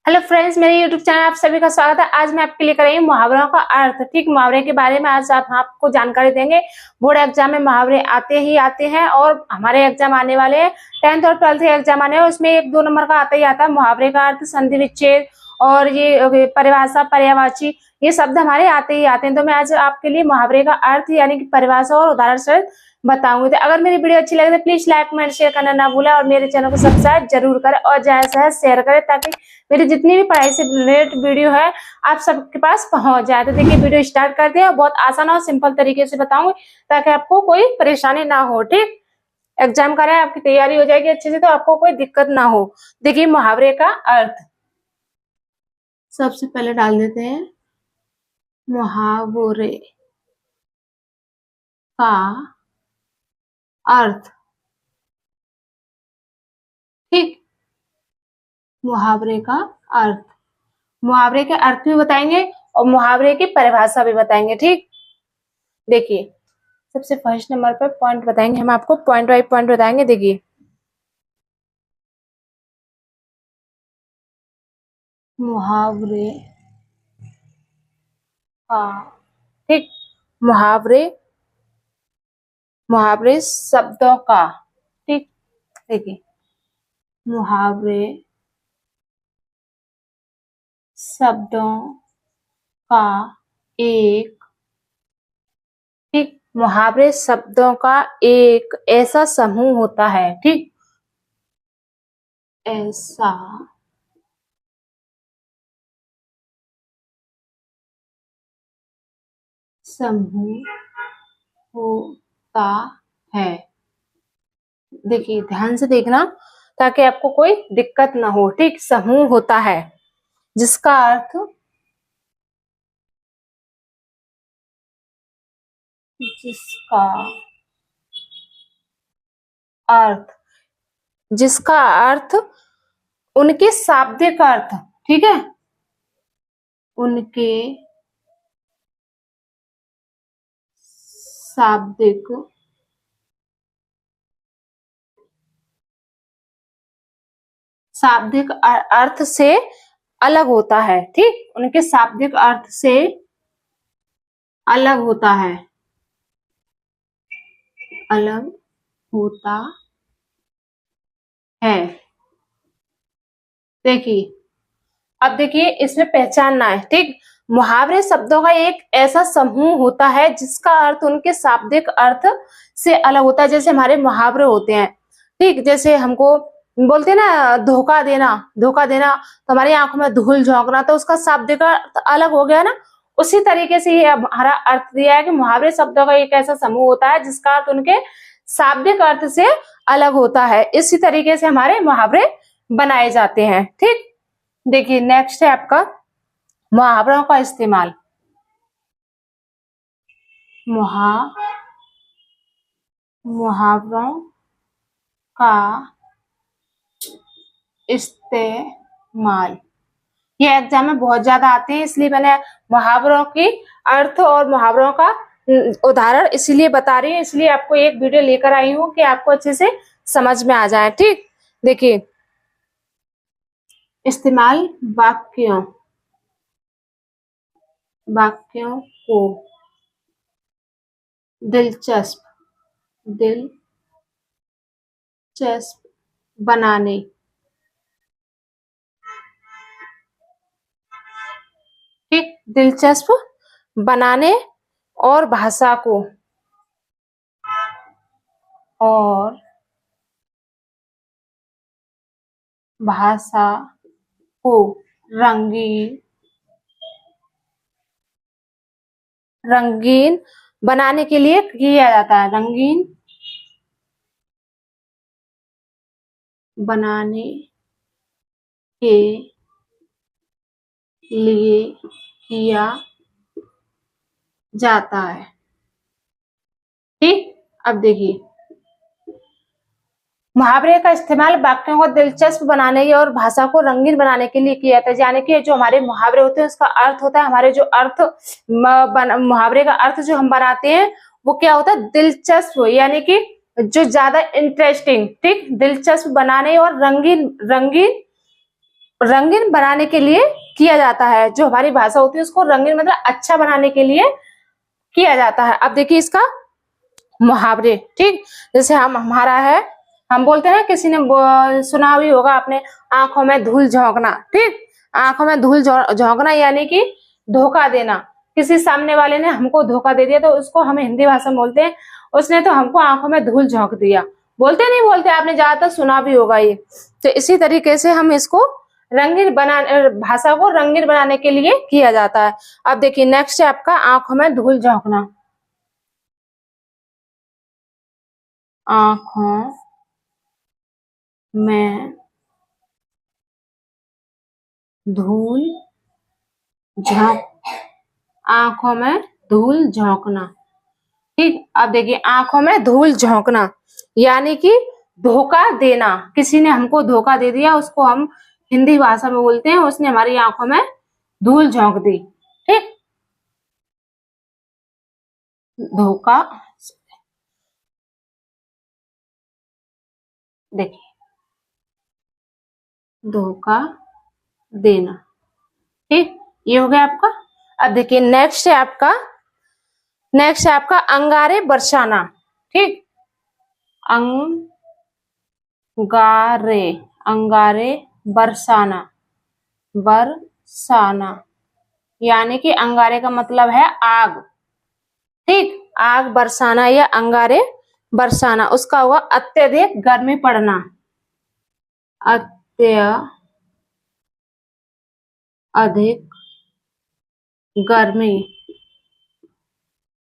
Hello friends, मेरे YouTube channel आप सभी का स्वागत है। आज मैं आपके लिए कर रही हूँ मुहावरों का अर्थ। ठीक, मुहावरे के बारे में आज आपको जानकारी देंगे। बोर्ड एग्जाम में मुहावरे आते ही आते हैं और हमारे एग्जाम आने वाले हैं। 10th और 12th एग्जाम आने हैं, उसमें 1-2 नंबर का आता ही आता है मुहावरे का अर्थ, संधि विच्छेद और ये परिभाषा, पर्यायवाची, ये शब्द हमारे आते ही आते हैं। तो मैं आज आपके लिए मुहावरे का अर्थ यानी कि परिभाषा और उदाहरण सहित बताऊंगी। तो अगर मेरी वीडियो अच्छी लगे तो प्लीज लाइक कमेंट शेयर करना ना भूलें और मेरे चैनल को सब्सक्राइब जरूर करें और ज्यादा से ज्यादा शेयर करें ताकि मेरी जितनी भी पढ़ाई से रिलेटेड वीडियो है आप सबके पास पहुंच जाए। तो देखिए वीडियो स्टार्ट करते हैं। बहुत आसान और सिंपल तरीके से बताऊंगी ताकि आपको कोई परेशानी ना हो। ठीक, एग्जाम का है, आपकी तैयारी हो जाएगी अच्छे से तो आपको कोई दिक्कत ना हो। देखिए मुहावरे का अर्थ सबसे पहले डाल देते हैं। मुहावरे का अर्थ। ठीक, मुहावरे का अर्थ, मुहावरे के अर्थ भी बताएंगे और मुहावरे की परिभाषा भी बताएंगे। ठीक, देखिए सबसे फर्स्ट नंबर पर पॉइंट बताएंगे, हम आपको पॉइंट बाय पॉइंट बताएंगे। देखिए मुहावरे का, ठीक, मुहावरे, मुहावरे शब्दों का। ठीक, देखिए मुहावरे शब्दों का एक, ठीक, मुहावरे शब्दों का एक ऐसा समूह होता है। ठीक, ऐसा समूह होता है। देखिए ध्यान से देखना ताकि आपको कोई दिक्कत ना हो। ठीक, समूह होता है जिसका अर्थ, जिसका अर्थ, जिसका अर्थ उनके शाब्दिक अर्थ, ठीक है, उनके शाब्दिक शाब्दिक अर्थ से अलग होता है। ठीक, उनके शाब्दिक अर्थ से अलग होता है, अलग होता है। देखिए अब देखिए इसमें पहचानना है। ठीक, मुहावरे शब्दों का एक ऐसा समूह होता है जिसका अर्थ उनके शाब्दिक अर्थ से अलग होता है। जैसे हमारे मुहावरे होते हैं, ठीक, जैसे हमको बोलते हैं ना धोखा देना, धोखा देना तो हमारी आंखों में धूल झोंकना, तो उसका शाब्दिक अर्थ अलग हो गया ना। उसी तरीके से ये हमारा अर्थ दिया है कि मुहावरे शब्दों का एक ऐसा समूह होता है जिसका अर्थ उनके शाब्दिक अर्थ से अलग होता है। इसी तरीके से हमारे मुहावरे बनाए जाते हैं। ठीक, देखिए नेक्स्ट है आपका मुहावरों का इस्तेमाल। मुहावरों का इस्तेमाल, ये एग्जाम में बहुत ज्यादा आते हैं, इसलिए मैंने मुहावरों की अर्थ और मुहावरों का उदाहरण इसीलिए बता रही हूँ, इसलिए आपको एक वीडियो लेकर आई हूँ कि आपको अच्छे से समझ में आ जाए। ठीक, देखिए इस्तेमाल वाक्यों, वाक्यों को दिलचस्प, दिलचस्प बनाने, ठीक, दिलचस्प बनाने और भाषा को, और भाषा को रंगीन, रंगीन बनाने के लिए किया जाता है। रंगीन बनाने के लिए किया जाता है। ठीक, अब देखिए मुहावरे का इस्तेमाल वाक्यों को दिलचस्प बनाने और भाषा को रंगीन बनाने के लिए किया जाता है। यानी कि जो हमारे मुहावरे होते हैं उसका अर्थ होता है, हमारे जो अर्थ मुहावरे का अर्थ जो हम बनाते हैं वो क्या होता है, दिलचस्प, यानी कि जो ज्यादा इंटरेस्टिंग। ठीक, दिलचस्प बनाने और रंगीन, रंगीन रंगीन बनाने के लिए किया जाता है। जो हमारी भाषा होती है उसको रंगीन मतलब अच्छा बनाने के लिए किया जाता है। अब देखिए इसका मुहावरे, ठीक, जैसे हमारा है, हम बोलते हैं, किसी ने सुना भी होगा आपने, आंखों में धूल झोंकना, ठीक, आंखों में धूल झोंकना यानी कि धोखा देना। किसी सामने वाले ने हमको धोखा दे दिया तो उसको हम हिंदी भाषा में बोलते हैं उसने तो हमको आंखों में धूल झोंक दिया। बोलते नहीं बोलते, आपने ज्यादातर सुना भी होगा ये। तो इसी तरीके से हम इसको रंगीन भाषा को रंगीन बनाने के लिए किया जाता है। अब देखिए नेक्स्ट है आपका आंखों में धूल झोंकना। आंखों में धूल झोंक, आंखों में धूल झोंकना, ठीक। अब देखिए आंखों में धूल झोंकना यानी कि धोखा देना। किसी ने हमको धोखा दे दिया, उसको हम हिंदी भाषा में बोलते हैं उसने हमारी आंखों में धूल झोंक दी, ठीक। धोखा, देखिए धोखा देना, ठीक, ये हो गया आपका। अब देखिए नेक्स्ट है आपका अंगारे बरसाना, ठीक। अंगारे, अंगारे बरसाना, बरसाना यानी कि अंगारे का मतलब है आग, ठीक। आग बरसाना या अंगारे बरसाना, उसका हुआ अत्यधिक गर्मी पड़ना, अत्यधिक गर्मी,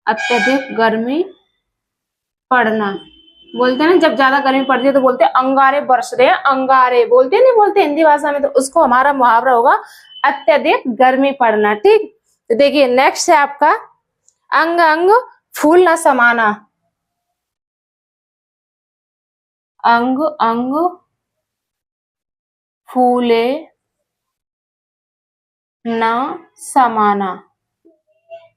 अत्यधिक गर्मी पड़ना। बोलते हैं ना जब ज्यादा गर्मी पड़ती है तो बोलते हैं अंगारे बरस रहे हैं, अंगारे बोलते नहीं बोलते हिंदी भाषा में, तो उसको हमारा मुहावरा होगा अत्यधिक गर्मी पड़ना, ठीक। तो देखिए नेक्स्ट है आपका अंग अंग फूल न समाना। अंग अंग फूले न समाना,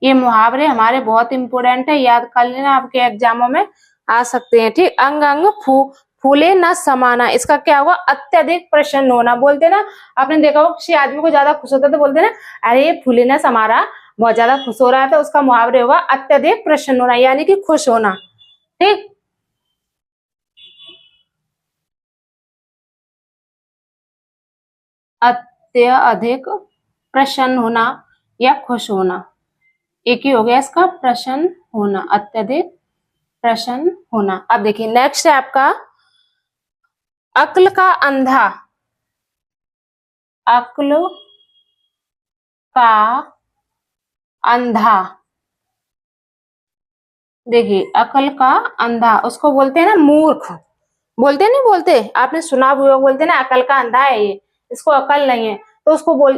ये मुहावरे हमारे बहुत इंपोर्टेंट है, याद कर लेना, आपके एग्जामों में आ सकते हैं, ठीक। अंग अंग फूले न समाना, इसका क्या होगा अत्यधिक प्रसन्न होना। बोलते ना, आपने देखा होगा किसी आदमी को ज्यादा खुश होता है तो बोलते ना अरे ये फूले न समा रहा, बहुत ज्यादा खुश हो रहा है, तो उसका मुहावरे होगा अत्यधिक प्रसन्न होना यानी कि खुश होना, ठीक। अत्यधिक प्रसन्न होना या खुश होना, एक ही हो गया इसका, प्रसन्न होना, अत्यधिक प्रसन्न होना। अब देखिए नेक्स्ट है आपका अक्ल का अंधा। अक्ल का अंधा, देखिए अक्ल का अंधा, उसको बोलते हैं ना मूर्ख, बोलते नहीं बोलते, आपने सुना भी होगा, बोलते ना अकल का अंधा है ये, इसको अकल नहीं है, तो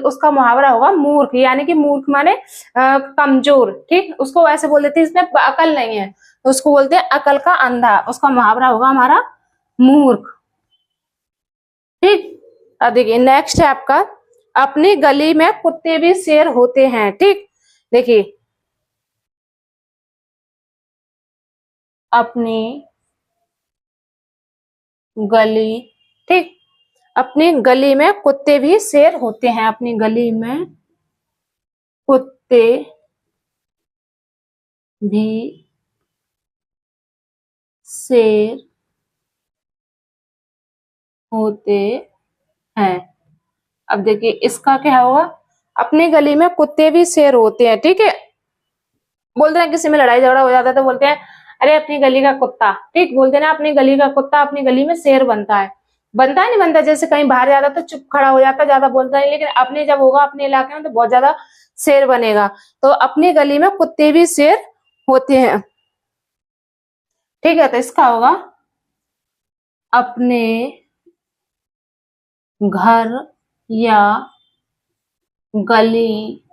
उसका मुहावरा होगा मूर्ख, यानी कि मूर्ख माने कमजोर, ठीक। उसको ऐसे बोल देते इसमें अकल नहीं है तो उसको बोलते हैं अकल का अंधा, उसका मुहावरा होगा हमारा मूर्ख, ठीक। अब देखिए नेक्स्ट है आपका अपनी गली में कुत्ते भी शेर होते हैं, ठीक। देखिए अपनी गली, ठीक, अपनी गली में कुत्ते भी शेर होते हैं, अपनी गली में कुत्ते भी शेर होते हैं। अब देखिए इसका क्या होगा अपनी गली में कुत्ते भी शेर होते हैं, ठीक है। बोलते हैं किसी में लड़ाई झगड़ा हो जाता है तो बोलते हैं अरे अपनी गली का कुत्ता, ठीक, बोलते हैं ना अपनी गली का कुत्ता अपनी गली में शेर बनता है, बनता है नहीं बनता, जैसे कहीं बाहर जाता तो चुप खड़ा हो जाता, ज्यादा बोलता नहीं, लेकिन अपने जब होगा अपने इलाके में तो बहुत ज्यादा शेर बनेगा। तो अपनी गली में कुत्ते भी शेर होते हैं, ठीक है। तो इसका होगा अपने घर या गली,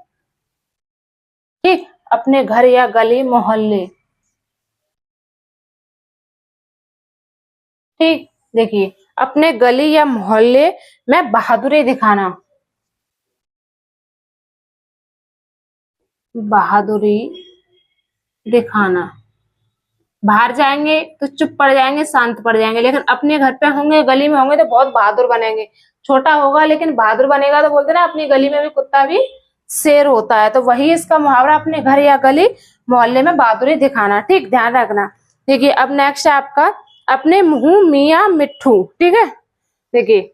ठीक, अपने घर या गली मोहल्ले, ठीक। देखिए अपने गली या मोहल्ले में बहादुरी दिखाना, बहादुरी दिखाना, बाहर जाएंगे तो चुप पड़ जाएंगे, शांत पड़ जाएंगे, लेकिन अपने घर पे होंगे, गली में होंगे तो बहुत बहादुर बनेंगे। छोटा होगा लेकिन बहादुर बनेगा, तो बोलते ना अपनी गली में भी कुत्ता भी शेर होता है। तो वही इसका मुहावरा, अपने घर या गली मोहल्ले में बहादुरी दिखाना। ठीक, ध्यान रखना। देखिए अब नेक्स्ट है आपका, अपने मुंह मियाँ मिट्ठू। ठीक है, देखिए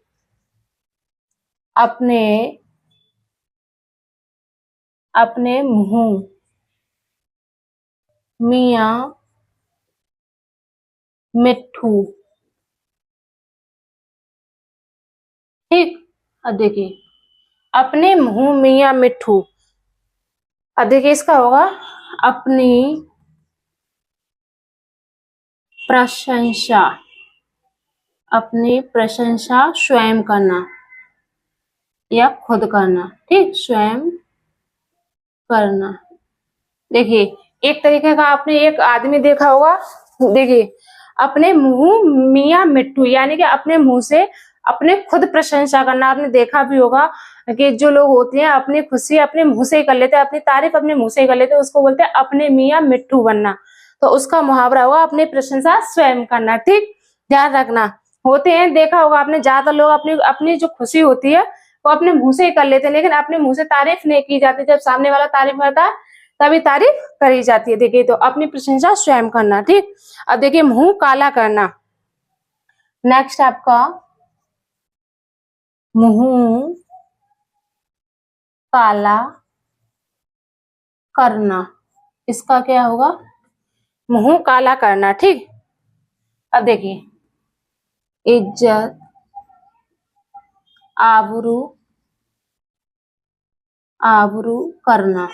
अपने अपने मुंह मियाँ मिट्ठू। ठीक, अब देखिए अपने मुंह मियाँ मिट्ठू। अब देखिए इसका होगा, अपनी प्रशंसा, अपनी प्रशंसा स्वयं करना या खुद करना। ठीक, स्वयं करना। देखिए एक तरीके का आपने एक आदमी देखा होगा, देखिए अपने मुंह मियाँ मिट्ठू, यानी कि अपने मुंह से अपने खुद प्रशंसा करना। आपने देखा भी होगा कि जो लोग होते हैं अपनी खुशी अपने मुंह से ही कर लेते हैं, अपनी तारीफ अपने मुंह से ही कर लेते हैं, उसको बोलते हैं अपने मियाँ मिट्ठू बनना। तो उसका मुहावरा होगा अपनी प्रशंसा स्वयं करना। ठीक, ध्यान रखना। होते हैं, देखा होगा आपने, ज्यादातर लोग अपनी अपनी जो खुशी होती है वो अपने मुंह से ही कर लेते हैं, लेकिन अपने मुंह से तारीफ नहीं की जाती। जब सामने वाला तारीफ करता है तभी तारीफ करी जाती है। देखिए तो अपनी प्रशंसा स्वयं करना। ठीक, अब देखिए मुंह काला करना। नेक्स्ट आपका मुंह काला करना, इसका क्या होगा, मुंह काला करना। ठीक, अब देखिए इज्जत आबरू आबरू करना।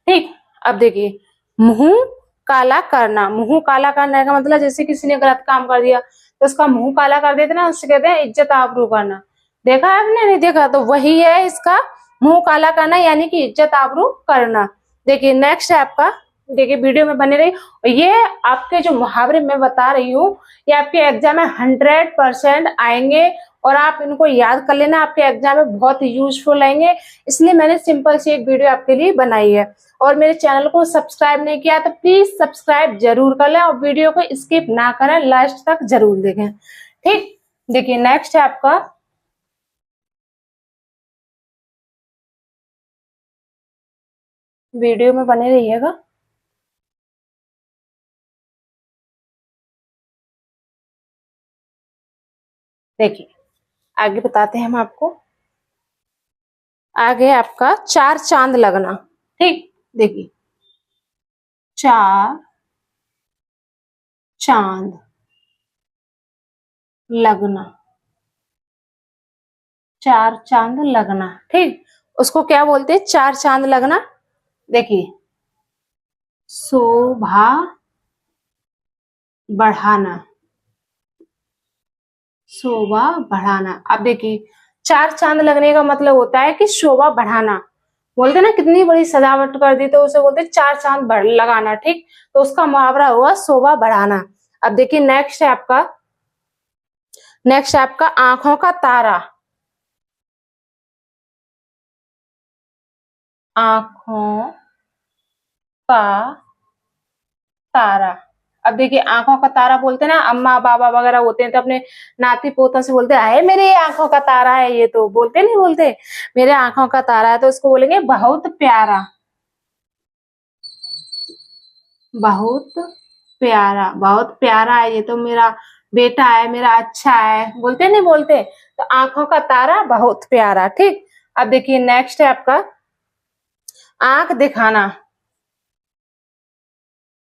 ठीक, अब देखिए मुंह काला करना। मुंह काला करने का मतलब जैसे किसी ने गलत काम कर दिया तो उसका मुंह काला कर देते ना, उससे कहते हैं इज्जत आबरू करना। देखा है आपने, नहीं देखा तो वही है इसका मुंह काला करना, यानी कि इज्जत आबरू करना। देखिए नेक्स्ट है आपका, देखिए वीडियो में बने रही। ये आपके जो मुहावरे मैं बता रही हूँ ये आपके एग्जाम में 100% आएंगे और आप इनको याद कर लेना, आपके एग्जाम में बहुत यूजफुल आएंगे। इसलिए मैंने सिंपल सी एक वीडियो आपके लिए बनाई है। और मेरे चैनल को सब्सक्राइब नहीं किया तो प्लीज सब्सक्राइब जरूर कर लें और वीडियो को स्किप ना करें, लास्ट तक जरूर देखें। ठीक, देखिए नेक्स्ट है आपका, वीडियो में बने रहिएगा। देखिए आगे बताते हैं हम आपको। आगे आपका चार चांद लगना। ठीक, देखिए चार चांद लगना, चार चांद लगना। ठीक, उसको क्या बोलते हैं, चार चांद लगना। देखिए शोभा बढ़ाना, शोभा बढ़ाना। अब देखिए चार चांद लगने का मतलब होता है कि शोभा बढ़ाना। बोलते ना कितनी बड़ी सजावट कर दी तो उसे बोलते चार चांद बढ़ लगाना। ठीक, तो उसका मुहावरा हुआ शोभा बढ़ाना। अब देखिए नेक्स्ट है आपका आंखों का तारा। आंखों का तारा। अब देखिए आंखों का तारा बोलते हैं ना, अम्मा बाबा वगैरह होते हैं तो अपने नाती पोतों से बोलते हैं मेरे आंखों का तारा है, ये तो बोलते नहीं बोलते मेरे आंखों का तारा है, तो उसको बोलेंगे बहुत प्यारा, बहुत प्यारा, बहुत प्यारा है ये तो मेरा बेटा है, मेरा अच्छा है, बोलते नहीं बोलते। तो आंखों का तारा बहुत प्यारा। ठीक, अब देखिए नेक्स्ट है आपका आंख दिखाना।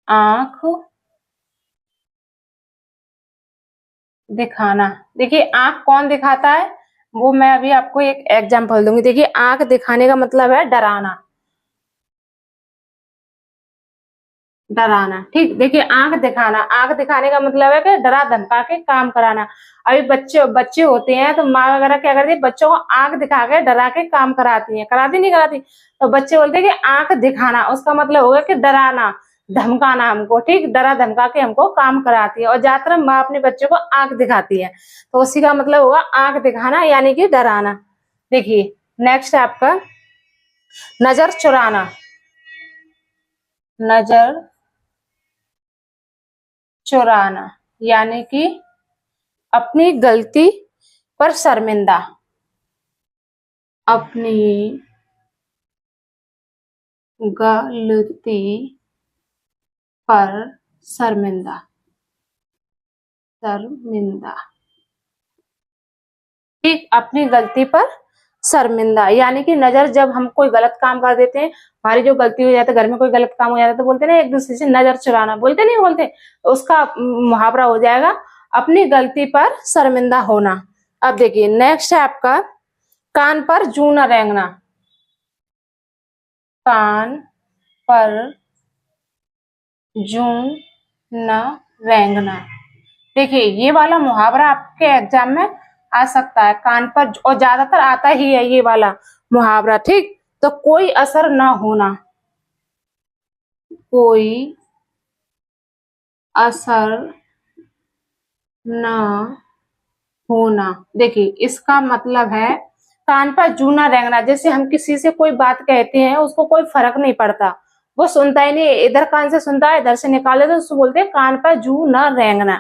आंख दिखाना। देखिए आंख कौन दिखाता है वो मैं अभी आपको एक एग्जांपल दूंगी। देखिए आंख दिखाने का मतलब है डराना, डराना। ठीक, देखिए आंख दिखाना, आंख दिखाने का मतलब है कि डरा धमका के काम कराना। अभी बच्चे बच्चे होते हैं तो माँ वगैरह क्या करती है, बच्चों को आंख दिखा के डरा के काम कराती है, कराती नहीं कराती। तो बच्चे बोलते हैं कि आंख दिखाना, उसका मतलब होगा कि डराना धमकाना हमको। ठीक, डरा धमका के हमको काम कराती है और ज्यादातर माँ अपने बच्चों को आंख दिखाती है, तो उसी का मतलब होगा आंख दिखाना यानी कि डराना। देखिए नेक्स्ट है आपका नजर चुराना। नजर चुराना, यानी कि अपनी गलती पर शर्मिंदा, अपनी गलती पर शर्मिंदा, ठीक, अपनी गलती पर शर्मिंदा, यानी कि नजर, जब हम कोई गलत काम कर देते हैं, हमारी जो गलती हो जाती है, घर में कोई गलत काम हो जाता है, तो बोलते हैं ना एक दूसरे से नजर चुराना, बोलते नहीं बोलते, तो उसका मुहावरा हो जाएगा अपनी गलती पर शर्मिंदा होना। अब देखिए नेक्स्ट है आपका कान पर जूं न रेंगना, कान पर जूं न रेंगना। देखिए ये वाला मुहावरा आपके एग्जाम में आ सकता है, कान पर, और ज्यादातर आता ही है ये वाला मुहावरा, ठीक। तो कोई असर ना होना, कोई असर ना होना। देखिए इसका मतलब है कान पर जूं ना रेंगना, जैसे हम किसी से कोई बात कहते हैं, उसको कोई फर्क नहीं पड़ता, वो सुनता ही नहीं, इधर कान से सुनता है, इधर से निकाल देता है, उसको बोलते हैं कान पर जूं ना रेंगना,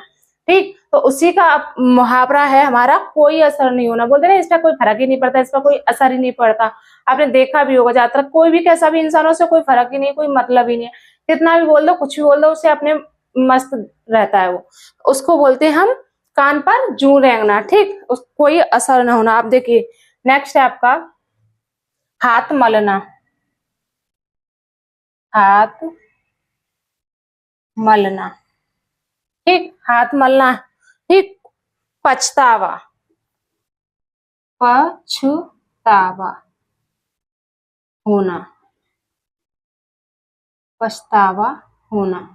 ठीक। तो उसी का मुहावरा है हमारा कोई असर नहीं होना, बोलते ना इसका कोई फर्क ही नहीं पड़ता, इसका कोई असर ही नहीं पड़ता। आपने देखा भी होगा ज्यादातर कोई भी कैसा भी इंसानों से कोई फर्क ही नहीं, कोई मतलब ही नहीं है, कितना भी बोल दो, कुछ भी बोल दो, उसे अपने मस्त रहता है वो, उसको बोलते हैं हम कान पर जूं रेंगना, ठीक, कोई असर ना होना। आप देखिए नेक्स्ट है आपका हाथ मलना, हाथ मलना, ठीक, हाथ मलना, ठीक, पछतावा, पछतावा होना, पछतावा होना।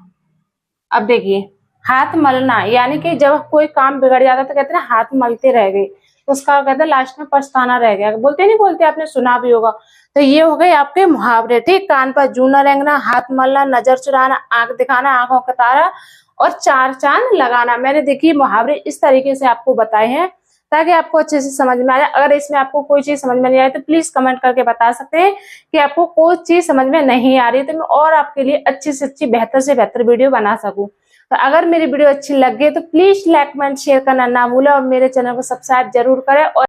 अब देखिए हाथ मलना, यानी कि जब कोई काम बिगड़ जाता तो कहते हैं हाथ मलते रह गए, तो उसका कहते हैं लास्ट में पछताना रह गया, बोलते नहीं बोलते, आपने सुना भी होगा। तो ये हो गए आपके मुहावरे, ठीक, कान पर जूं न रेंगना, हाथ मलना, नजर चुराना, आंख दिखाना, आंखों का तारा, और चार चांद लगाना। मैंने देखिए मुहावरे इस तरीके से आपको बताए हैं ताकि आपको अच्छे से समझ में आ जाए। अगर इसमें आपको कोई चीज समझ में नहीं आए तो प्लीज कमेंट करके बता सकते हैं कि आपको कोई चीज समझ में नहीं आ रही, तो मैं और आपके लिए अच्छी से अच्छी, बेहतर से बेहतर वीडियो बना सकूं। तो अगर मेरी वीडियो अच्छी लगे तो प्लीज लाइक कमेंट शेयर करना ना भूलें, और मेरे चैनल को सब्सक्राइब जरूर करें। और